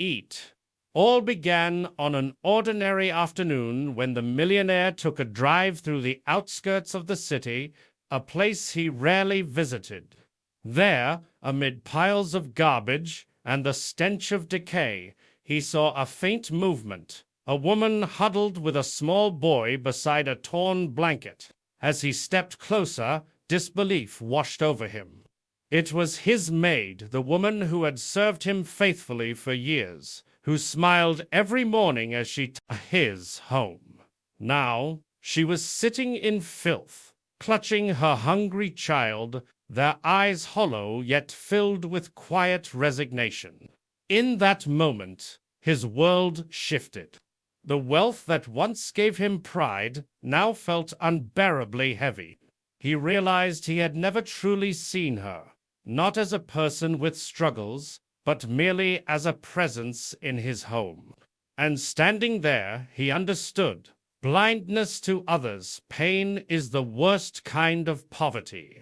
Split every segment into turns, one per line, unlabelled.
eat. All began on an ordinary afternoon when the millionaire took a drive through the outskirts of the city, a place he rarely visited. There, amid piles of garbage and the stench of decay, he saw a faint movement, a woman huddled with a small boy beside a torn blanket. As he stepped closer, disbelief washed over him. It was his maid, the woman who had served him faithfully for years, who smiled every morning as she took his home. Now she was sitting in filth, clutching her hungry child, their eyes hollow yet filled with quiet resignation. In that moment, his world shifted. The wealth that once gave him pride now felt unbearably heavy. He realized he had never truly seen her, not as a person with struggles, but merely as a presence in his home. And standing there, he understood. Blindness to others' pain is the worst kind of poverty.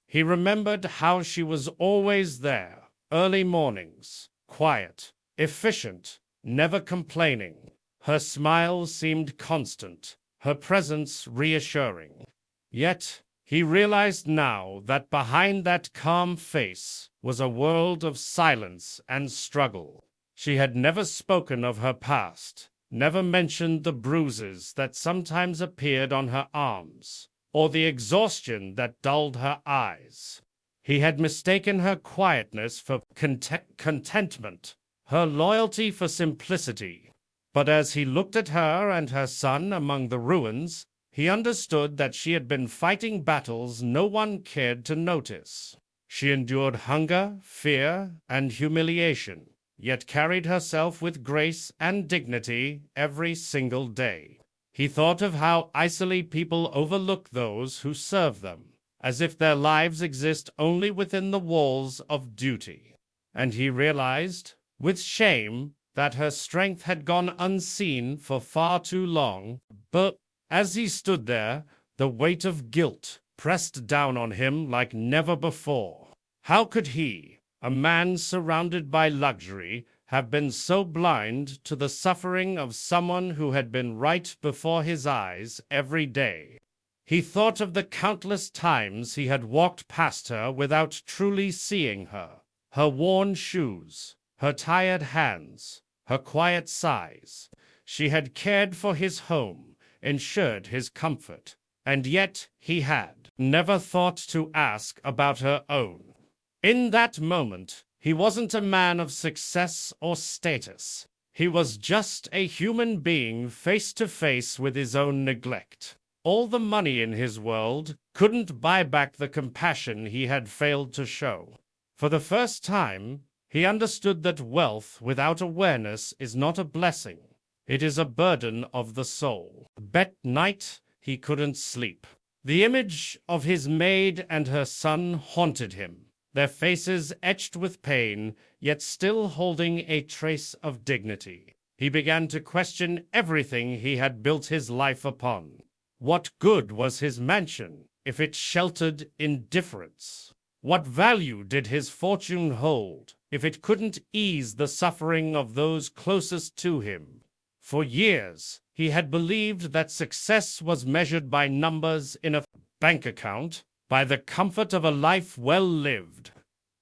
He remembered how she was always there, early mornings, quiet, efficient, never complaining. Her smile seemed constant, her presence reassuring. Yet he realized now that behind that calm face was a world of silence and struggle. She had never spoken of her past, never mentioned the bruises that sometimes appeared on her arms, or the exhaustion that dulled her eyes. He had mistaken her quietness for contentment, her loyalty for simplicity. But as he looked at her and her son among the ruins, he understood that she had been fighting battles no one cared to notice. She endured hunger, fear, and humiliation, yet carried herself with grace and dignity every single day. He thought of how easily people overlook those who serve them, as if their lives exist only within the walls of duty. And he realized, with shame, that her strength had gone unseen for far too long. But as he stood there, the weight of guilt pressed down on him like never before. How could he, a man surrounded by luxury, have been so blind to the suffering of someone who had been right before his eyes every day? He thought of the countless times he had walked past her without truly seeing her, her worn shoes, her tired hands, her quiet sighs. She had cared for his home, ensured his comfort, and yet he had never thought to ask about her own. In that moment, he wasn't a man of success or status. He was just a human being face to face with his own neglect. All the money in his world couldn't buy back the compassion he had failed to show. For the first time, he understood that wealth without awareness is not a blessing. It is a burden of the soul. That night, he couldn't sleep. The image of his maid and her son haunted him, their faces etched with pain, yet still holding a trace of dignity. He began to question everything he had built his life upon. What good was his mansion if it sheltered indifference? What value did his fortune hold if it couldn't ease the suffering of those closest to him? For years, he had believed that success was measured by numbers in a bank account, by the comfort of a life well lived.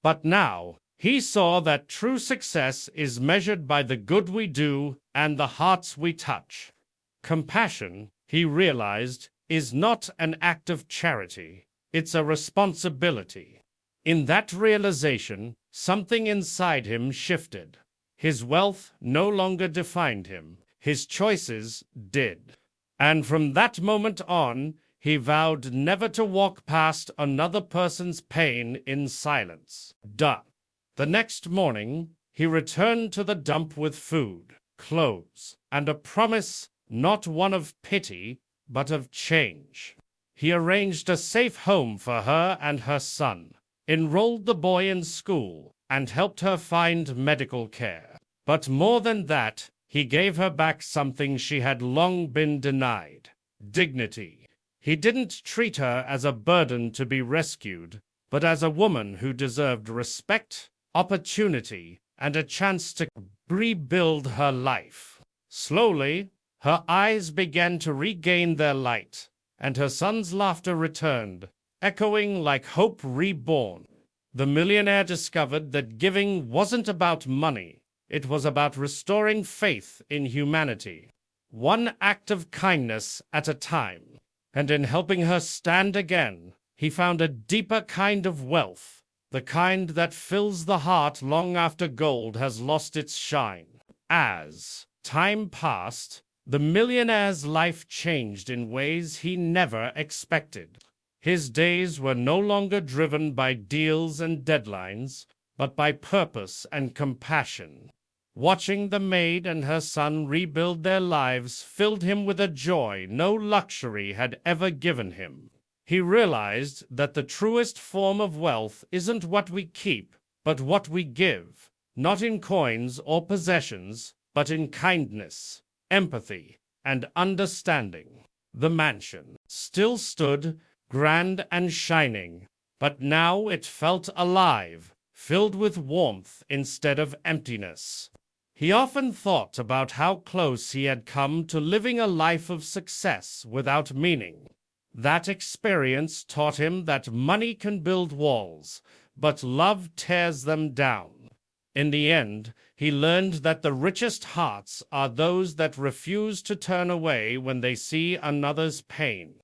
But now, he saw that true success is measured by the good we do and the hearts we touch. Compassion, he realized, is not an act of charity. It's a responsibility. In that realization, something inside him shifted. His wealth no longer defined him. His choices did. And from that moment on, he vowed never to walk past another person's pain in silence. The next morning, he returned to the dump with food, clothes, and a promise, not one of pity, but of change. He arranged a safe home for her and her son, enrolled the boy in school, and helped her find medical care. But more than that, he gave her back something she had long been denied: dignity. He didn't treat her as a burden to be rescued, but as a woman who deserved respect, opportunity, and a chance to rebuild her life. Slowly, her eyes began to regain their light, and her son's laughter returned, echoing like hope reborn. The millionaire discovered that giving wasn't about money, it was about restoring faith in humanity, one act of kindness at a time. And in helping her stand again, he found a deeper kind of wealth, the kind that fills the heart long after gold has lost its shine. As time passed, the millionaire's life changed in ways he never expected. His days were no longer driven by deals and deadlines, but by purpose and compassion. Watching the maid and her son rebuild their lives filled him with a joy no luxury had ever given him. He realized that the truest form of wealth isn't what we keep, but what we give, not in coins or possessions, but in kindness, empathy, and understanding. The mansion still stood, grand and shining, but now it felt alive, filled with warmth instead of emptiness. He often thought about how close he had come to living a life of success without meaning. That experience taught him that money can build walls, but love tears them down. In the end, he learned that the richest hearts are those that refuse to turn away when they see another's pain.